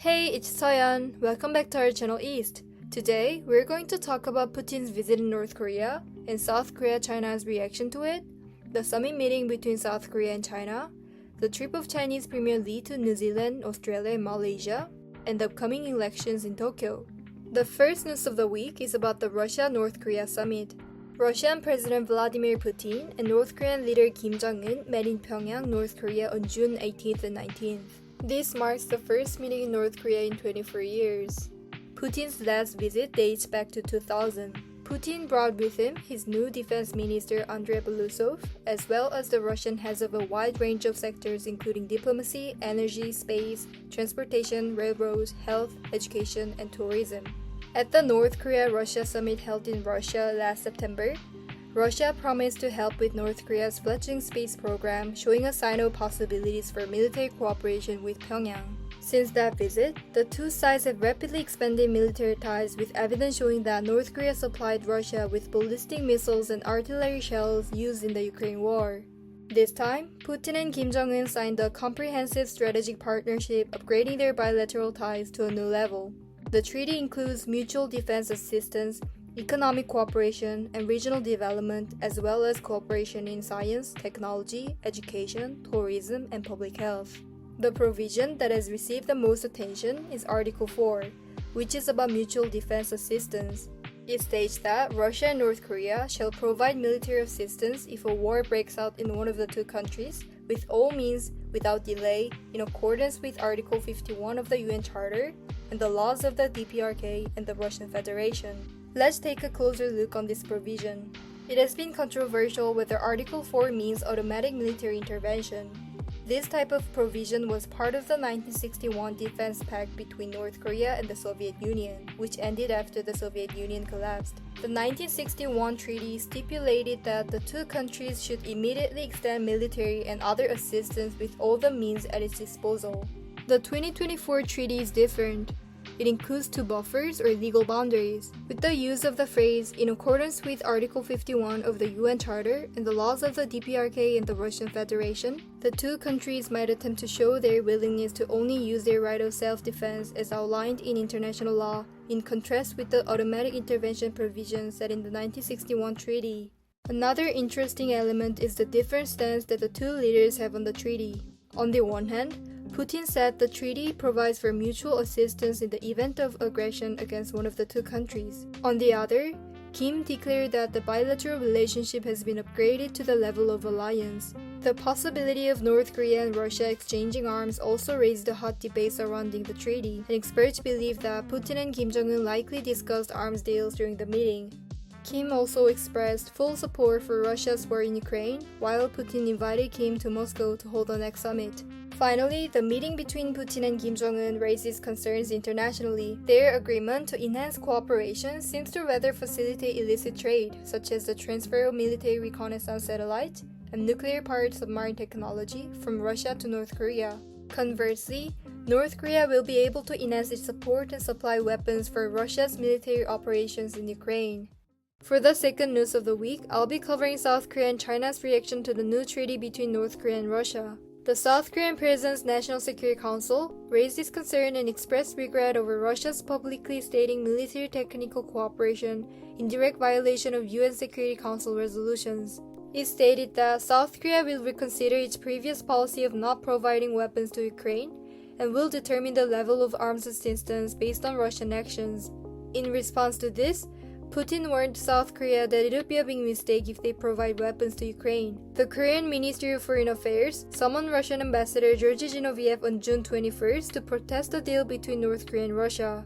Hey, it's Soyeon. Welcome back to our channel East. Today, we're going to talk about Putin's visit in North Korea and South Korea-China's reaction to it, the summit meeting between South Korea and China, the trip of Chinese Premier Lee to New Zealand, Australia, and Malaysia, and the upcoming elections in Tokyo. The first news of the week is about the Russia-North Korea summit. Russian President Vladimir Putin and North Korean leader Kim Jung-Un met in Pyongyang, North Korea on June 18th and 19th. This marks the first meeting in North Korea in 24 years. Putin's last visit dates back to 2000. Putin brought with him his new defense minister Andrei Belousov, as well as the Russian heads of a wide range of sectors including diplomacy, energy, space, transportation, railroads, health, education, and tourism. At the North Korea-Russia summit held in Russia last September, Russia promised to help with North Korea's fledgling space program, showing a sign of possibilities for military cooperation with Pyongyang. Since that visit, the two sides have rapidly expanded military ties, with evidence showing that North Korea supplied Russia with ballistic missiles and artillery shells used in the Ukraine war. This time, Putin and Kim Jong-un signed a comprehensive strategic partnership, upgrading their bilateral ties to a new level. The treaty includes mutual defense assistance, economic cooperation, and regional development, as well as cooperation in science, technology, education, tourism, and public health. The provision that has received the most attention is Article 4, which is about mutual defense assistance. It states that Russia and North Korea shall provide military assistance if a war breaks out in one of the two countries, with all means without delay, in accordance with Article 51 of the UN Charter and the laws of the DPRK and the Russian Federation. Let's take a closer look on this provision. It has been controversial whether Article 4 means automatic military intervention. This type of provision was part of the 1961 Defense Pact between North Korea and the Soviet Union, which ended after the Soviet Union collapsed. The 1961 treaty stipulated that the two countries should immediately extend military and other assistance with all the means at its disposal. The 2024 treaty is different. It includes two buffers or legal boundaries, with the use of the phrase "in accordance with Article 51 of the UN Charter and the laws of the DPRK and the Russian Federation." The two countries might attempt to show their willingness to only use their right of self-defense as outlined in international law, in contrast with the automatic intervention provisions set in the 1961 treaty. Another interesting element is the different stance that the two leaders have on the treaty. On the one hand, Putin said the treaty provides for mutual assistance in the event of aggression against one of the two countries. On the other, Kim declared that the bilateral relationship has been upgraded to the level of alliance. The possibility of North Korea and Russia exchanging arms also raised a hot debate surrounding the treaty, and experts believe that Putin and Kim Jong-un likely discussed arms deals during the meeting. Kim also expressed full support for Russia's war in Ukraine, while Putin invited Kim to Moscow to hold the next summit. Finally, the meeting between Putin and Kim Jong-un raises concerns internationally. Their agreement to enhance cooperation seems to rather facilitate illicit trade, such as the transfer of military reconnaissance satellites and nuclear-powered submarine technology from Russia to North Korea. Conversely, North Korea will be able to enhance its support and supply weapons for Russia's military operations in Ukraine. For the second news of the week, I'll be covering South Korea and China's reaction to the new treaty between North Korea and Russia. The South Korean President's National Security Council raised its concern and expressed regret over Russia's publicly stating military technical cooperation in direct violation of UN Security Council resolutions. It stated that South Korea will reconsider its previous policy of not providing weapons to Ukraine and will determine the level of arms assistance based on Russian actions. In response to this, Putin warned South Korea that it would be a big mistake if they provide weapons to Ukraine. The Korean Ministry of Foreign Affairs summoned Russian Ambassador Georgy Zinoviev on June 21st to protest the deal between North Korea and Russia.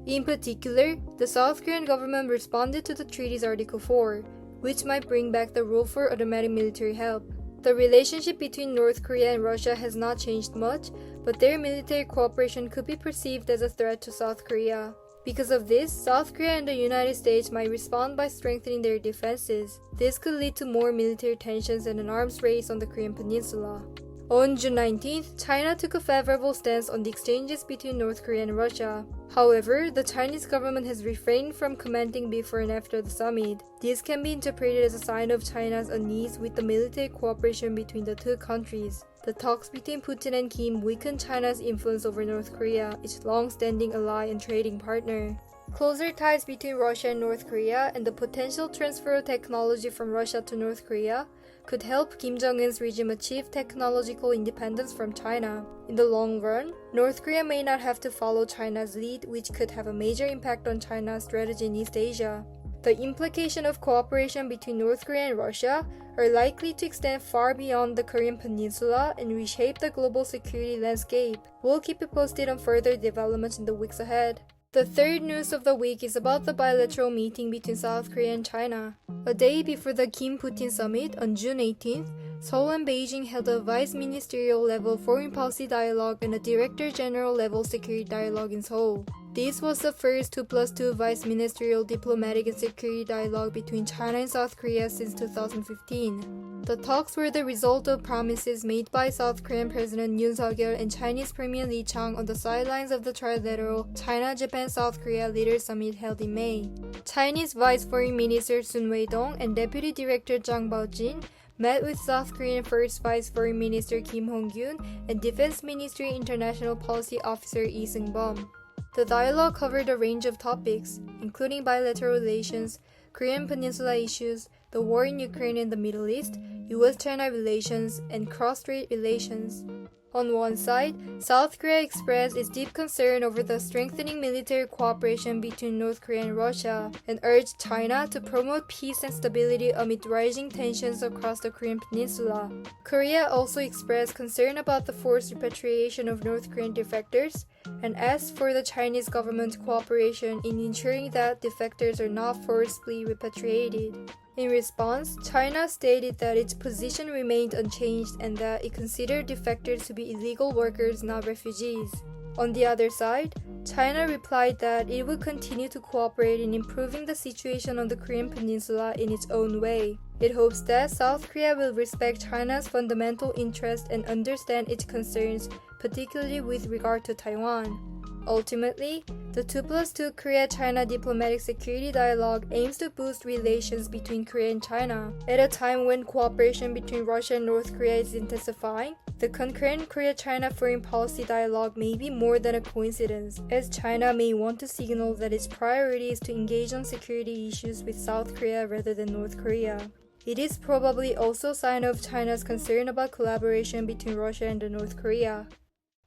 In particular, the South Korean government responded to the treaty's Article 4, which might bring back the rule for automatic military help. The relationship between North Korea and Russia has not changed much, but their military cooperation could be perceived as a threat to South Korea. Because of this, South Korea and the United States might respond by strengthening their defenses. This could lead to more military tensions and an arms race on the Korean peninsula. On June 19th, China took a favorable stance on the exchanges between North Korea and Russia. However, the Chinese government has refrained from commenting before and after the summit. This can be interpreted as a sign of China's unease with the military cooperation between the two countries. The talks between Putin and Kim weakened China's influence over North Korea, its long-standing ally and trading partner. Closer ties between Russia and North Korea and the potential transfer of technology from Russia to North Korea could help Kim Jong-un's regime achieve technological independence from China. In the long run, North Korea may not have to follow China's lead, which could have a major impact on China's strategy in East Asia. The implication of cooperation between North Korea and Russia are likely to extend far beyond the Korean peninsula and reshape the global security landscape. We'll keep you posted on further developments in the weeks ahead. The third news of the week is about the bilateral meeting between South Korea and China. A day before the Kim-Putin summit on June 18th, Seoul and Beijing held a vice ministerial level foreign policy dialogue and a director general level security dialogue in Seoul. This was the first 2+2 vice ministerial diplomatic and security dialogue between China and South Korea since 2015. The talks were the result of promises made by South Korean President Yoon Suk-yeol and Chinese Premier Li Chang on the sidelines of the trilateral China-Japan-South Korea Leaders Summit held in May. Chinese Vice Foreign Minister Sun Wei-dong and Deputy Director Zhang Baojin met with South Korean First Vice Foreign Minister Kim Hong-kyun and Defense Ministry International Policy Officer Lee Seung-bum. The dialogue covered a range of topics, including bilateral relations, Korean Peninsula issues, the war in Ukraine and the Middle East, US-China relations, and cross-strait relations. On one side, South Korea expressed its deep concern over the strengthening military cooperation between North Korea and Russia, and urged China to promote peace and stability amid rising tensions across the Korean peninsula. Korea also expressed concern about the forced repatriation of North Korean defectors, and asked for the Chinese government's cooperation in ensuring that defectors are not forcibly repatriated. In response, China stated that its position remained unchanged and that it considered defectors to be illegal workers, not refugees. On the other side, China replied that it would continue to cooperate in improving the situation on the Korean peninsula in its own way. It hopes that South Korea will respect China's fundamental interests and understand its concerns, particularly with regard to Taiwan. Ultimately, the 2+2 Korea-China diplomatic security dialogue aims to boost relations between Korea and China. At a time when cooperation between Russia and North Korea is intensifying, the concurrent Korea-China foreign policy dialogue may be more than a coincidence, as China may want to signal that its priority is to engage on security issues with South Korea rather than North Korea. It is probably also a sign of China's concern about collaboration between Russia and North Korea.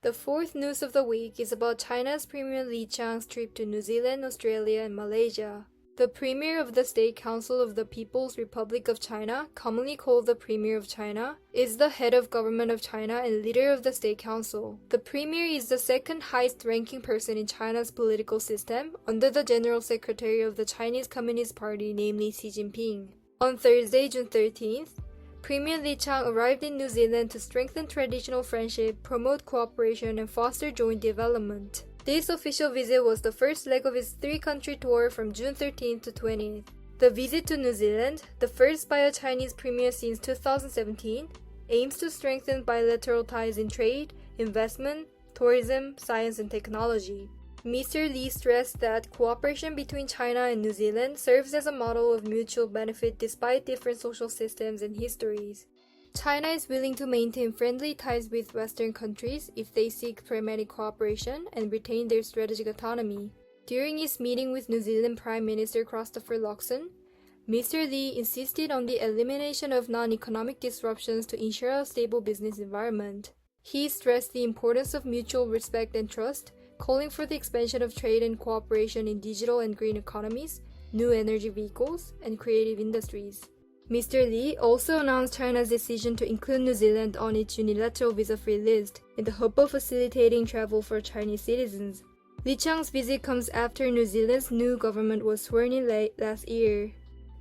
The fourth news of the week is about China's Premier Li Chang's trip to New Zealand, Australia, and Malaysia. The Premier of the State Council of the People's Republic of China, commonly called the Premier of China, is the head of government of China and leader of the State Council. The Premier is the second highest ranking person in China's political system, under the General Secretary of the Chinese Communist Party, namely Xi Jinping. On Thursday, June 13th, Premier Li Chang arrived in New Zealand to strengthen traditional friendship, promote cooperation, and foster joint development. This official visit was the first leg of his three-country tour from June 13th to 20th. The visit to New Zealand, the first by a Chinese premier since 2017, aims to strengthen bilateral ties in trade, investment, tourism, science, and technology. Mr. Li stressed that cooperation between China and New Zealand serves as a model of mutual benefit despite different social systems and histories. China is willing to maintain friendly ties with Western countries if they seek pragmatic cooperation and retain their strategic autonomy. During his meeting with New Zealand Prime Minister Christopher Luxon, Mr. Li insisted on the elimination of non-economic disruptions to ensure a stable business environment. He stressed the importance of mutual respect and trust, calling for the expansion of trade and cooperation in digital and green economies, new energy vehicles, and creative industries. Mr. Li also announced China's decision to include New Zealand on its unilateral visa-free list in the hope of facilitating travel for Chinese citizens. Li Chang's visit comes after New Zealand's new government was sworn in late last year.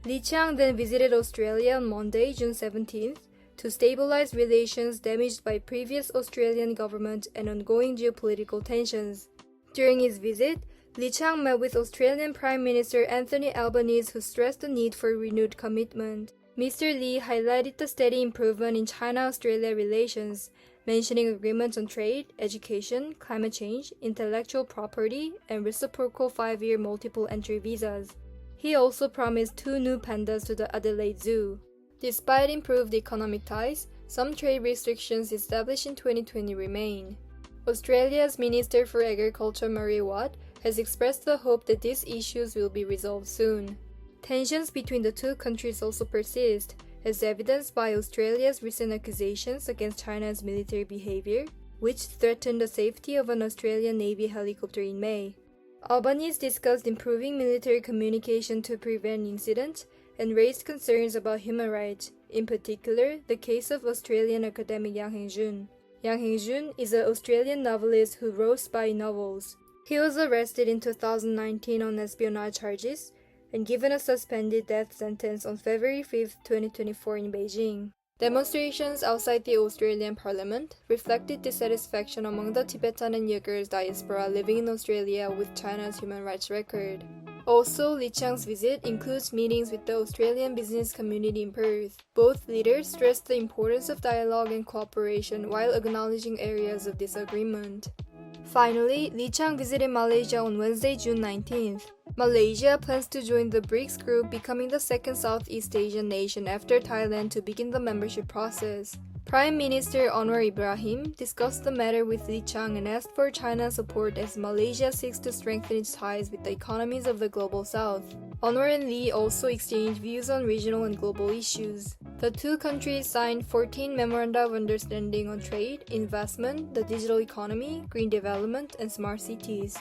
Li Chang then visited Australia on Monday, June 17th, to stabilize relations damaged by previous Australian government and ongoing geopolitical tensions. During his visit, Li Chang met with Australian Prime Minister Anthony Albanese, who stressed the need for renewed commitment. Mr. Li highlighted the steady improvement in China-Australia relations, mentioning agreements on trade, education, climate change, intellectual property, and reciprocal 5-year multiple entry visas. He also promised 2 new pandas to the Adelaide Zoo. Despite improved economic ties, some trade restrictions established in 2020 remain. Australia's Minister for Agriculture Murray Watt has expressed the hope that these issues will be resolved soon. Tensions between the two countries also persist, as evidenced by Australia's recent accusations against China's military behavior, which threatened the safety of an Australian Navy helicopter in May. Albanese discussed improving military communication to prevent incidents and raised concerns about human rights, in particular the case of Australian academic Yang Hengjun. Yang Hengjun is an Australian novelist who wrote spy novels. He was arrested in 2019 on espionage charges and given a suspended death sentence on February 5, 2024 in Beijing. Demonstrations outside the Australian Parliament reflected dissatisfaction among the Tibetan and Uyghurs diaspora living in Australia with China's human rights record. Also, Li Qiang's visit includes meetings with the Australian business community in Perth. Both leaders stressed the importance of dialogue and cooperation while acknowledging areas of disagreement. Finally, Li Qiang visited Malaysia on Wednesday, June 19th. Malaysia plans to join the BRICS group, becoming the second Southeast Asian nation after Thailand to begin the membership process. Prime Minister Anwar Ibrahim discussed the matter with Li Qiang and asked for China's support as Malaysia seeks to strengthen its ties with the economies of the Global South. Anwar and Li also exchanged views on regional and global issues. The two countries signed 14 Memoranda of Understanding on trade, investment, the digital economy, green development, and smart cities.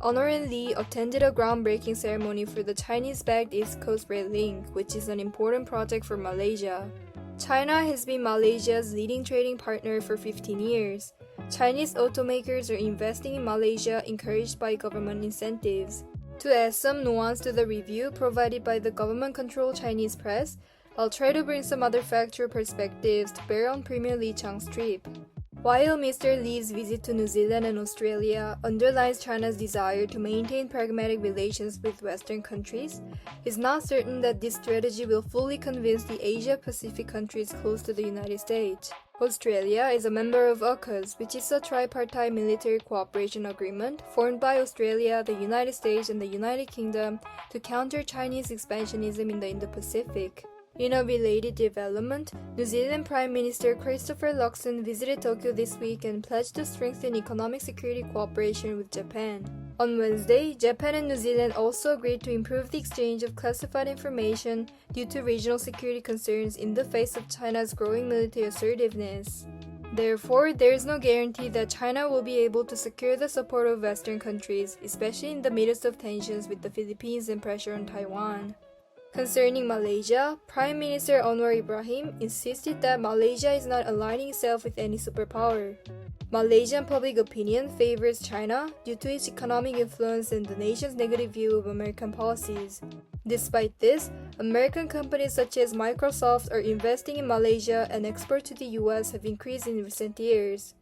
Anwar and Li attended a groundbreaking ceremony for the Chinese-backed East Coast Rail Link, which is an important project for Malaysia. China has been Malaysia's leading trading partner for 15 years. Chinese automakers are investing in Malaysia, encouraged by government incentives. To add some nuance to the review provided by the government-controlled Chinese press, I'll try to bring some other factual perspectives to bear on Premier Li Qiang's trip. While Mr. Li's visit to New Zealand and Australia underlines China's desire to maintain pragmatic relations with Western countries, it's not certain that this strategy will fully convince the Asia-Pacific countries close to the United States. Australia is a member of AUKUS, which is a tripartite military cooperation agreement formed by Australia, the United States, and the United Kingdom to counter Chinese expansionism in the Indo-Pacific. In a related development, New Zealand Prime Minister Christopher Luxon visited Tokyo this week and pledged to strengthen economic security cooperation with Japan. On Wednesday, Japan and New Zealand also agreed to improve the exchange of classified information due to regional security concerns in the face of China's growing military assertiveness. Therefore, there is no guarantee that China will be able to secure the support of Western countries, especially in the midst of tensions with the Philippines and pressure on Taiwan. Concerning Malaysia, Prime Minister Anwar Ibrahim insisted that Malaysia is not aligning itself with any superpower. Malaysian public opinion favors China due to its economic influence and the nation's negative view of American policies. Despite this, American companies such as Microsoft are investing in Malaysia, and exports to the US have increased in recent years.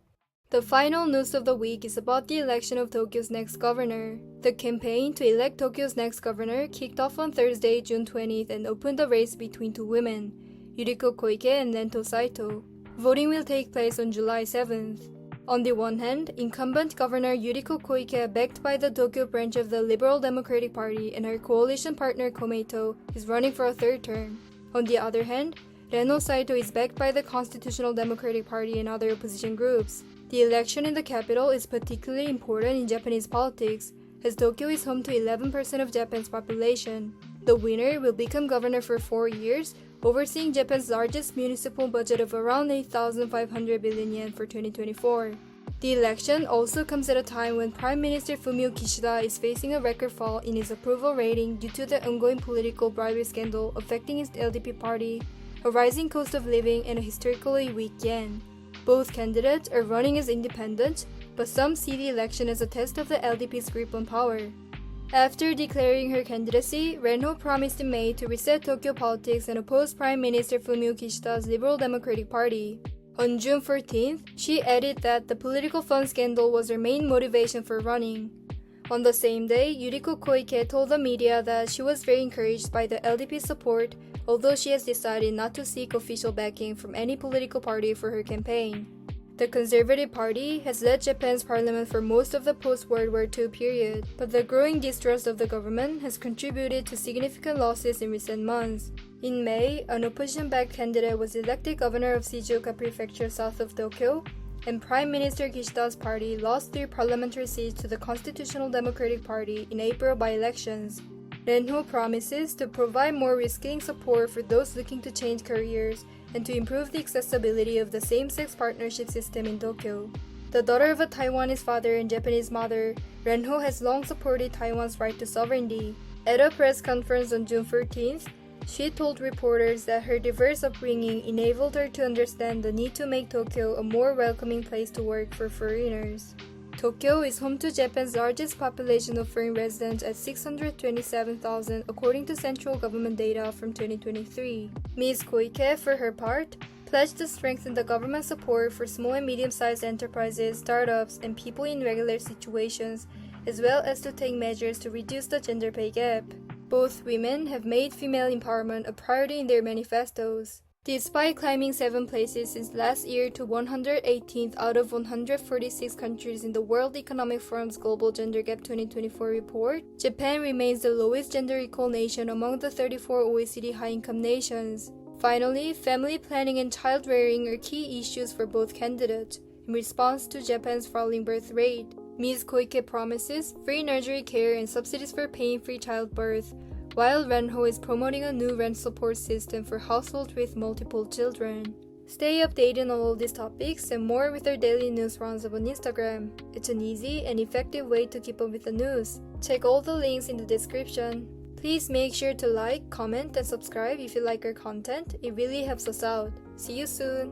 The final news of the week is about the election of Tokyo's next governor. The campaign to elect Tokyo's next governor kicked off on Thursday, June 20th, and opened the race between two women, Yuriko Koike and Nento Saito. Voting will take place on July 7th. On the one hand, incumbent Governor Yuriko Koike, backed by the Tokyo branch of the Liberal Democratic Party, and her coalition partner Komeito, is running for a third term. On the other hand, Reno Saito is backed by the Constitutional Democratic Party and other opposition groups. The election in the capital is particularly important in Japanese politics, as Tokyo is home to 11% of Japan's population. The winner will become governor for 4 years, overseeing Japan's largest municipal budget of around 8,500 billion yen for 2024. The election also comes at a time when Prime Minister Fumio Kishida is facing a record fall in his approval rating due to the ongoing political bribery scandal affecting his LDP party, a rising cost of living, and a historically weak yen. Both candidates are running as independents, but some see the election as a test of the LDP's grip on power. After declaring her candidacy, Reno promised in May to reset Tokyo politics and oppose Prime Minister Fumio Kishida's Liberal Democratic Party. On June 14th, she added that the political fund scandal was her main motivation for running. On the same day, Yuriko Koike told the media that she was very encouraged by the LDP's support, although she has decided not to seek official backing from any political party for her campaign. The Conservative Party has led Japan's parliament for most of the post-World War II period, but the growing distrust of the government has contributed to significant losses in recent months. In May, an opposition-backed candidate was elected governor of Shizuoka Prefecture south of Tokyo, and Prime Minister Kishida's party lost 3 parliamentary seats to the Constitutional Democratic Party in April by-elections. Renho promises to provide more reskilling support for those looking to change careers and to improve the accessibility of the same-sex partnership system in Tokyo. The daughter of a Taiwanese father and Japanese mother, Renho has long supported Taiwan's right to sovereignty. At a press conference on June 14th, she told reporters that her diverse upbringing enabled her to understand the need to make Tokyo a more welcoming place to work for foreigners. Tokyo is home to Japan's largest population of foreign residents at 627,000 according to central government data from 2023. Ms. Koike, for her part, pledged to strengthen the government support for small and medium-sized enterprises, startups, and people in regular situations, as well as to take measures to reduce the gender pay gap. Both women have made female empowerment a priority in their manifestos. Despite climbing 7 places since last year to 118th out of 146 countries in the World Economic Forum's Global Gender Gap 2024 report, Japan remains the lowest gender-equal nation among the 34 OECD high-income nations. Finally, family planning and child-rearing are key issues for both candidates in response to Japan's falling birth rate. Ms. Koike promises free nursery care and subsidies for pain-free childbirth, while Renho is promoting a new rent support system for households with multiple children. Stay updated on all these topics and more with our daily news roundup on Instagram. It's an easy and effective way to keep up with the news. Check all the links in the description. Please make sure to like, comment, and subscribe if you like our content. It really helps us out. See you soon!